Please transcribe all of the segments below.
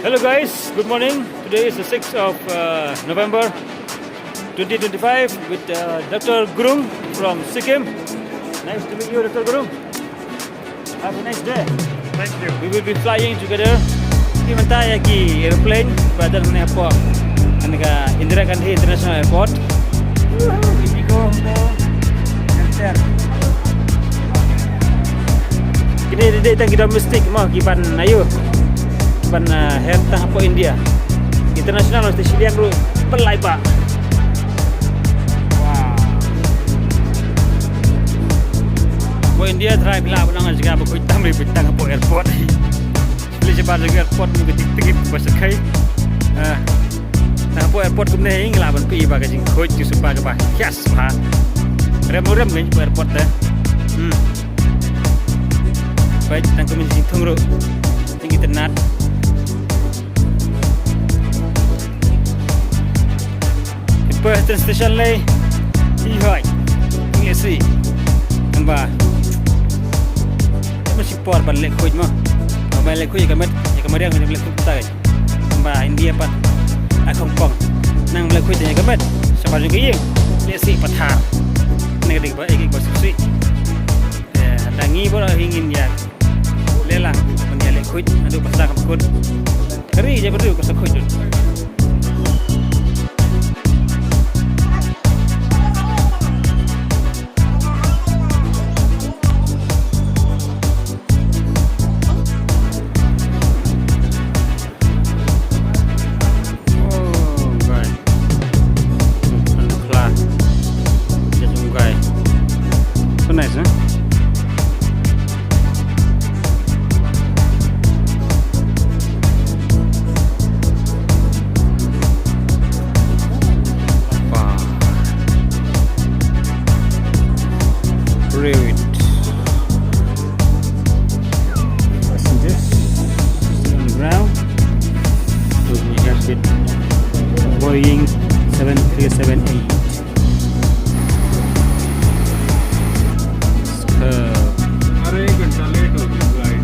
Hello guys, good morning. Today is the 6th of November 2025 with Dr. Gurung from Sikkim. Nice to meet you, Dr. Gurung. Have a nice day. Thank you. We will be flying together. Kita mentai lagi aeroplane pada mana hapoh anaga Indira Gandhi International Airport. Indigo enter. Kini dia tang domestic mah kiban ayu. Kiban her tang hapoh India. International mesti siliang dulu pelai pak. Wow. Hapoh India try bila pulang juga aku hitam lebih tang hapoh airport. Beli cepat juga airport mungkin tinggi pasal kai. Nah, hapoh airport kumne hing laban pi ba ka jing khoj ju supa ka ba. Yes ba. Rem ngai airport dah. Baik, tang kami jing thongro. Tinggi tenat. Perhentian stesen lay. Ihoi. Ini si. Kamba. Masih por ban lek khoj mah. Mai lek khoj ka met, ya ka mariang ni lek khoj ta. Kamba India pan. Hong Kong. Nang lek khoj ka met. Sabar juga ye. Lek si pathar. Ni dik ba ek ba si. Dangi bo hingin ya. Lelang punya lek khoj adu pasang kod. Keri je beru ka khoj tu. Nice, huh? Wow. Great. Passengers still on the ground. Looking at it. Boeing 737-8. अरे एक घंटा लेट हो गई flight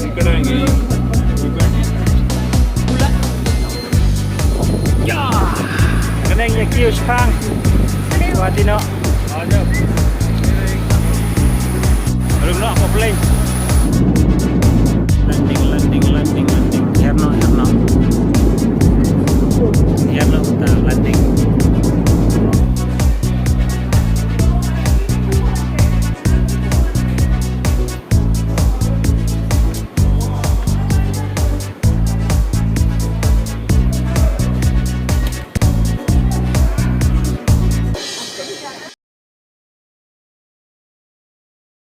ticket आएंगे Ya, kena yang kios pang. Buat dino.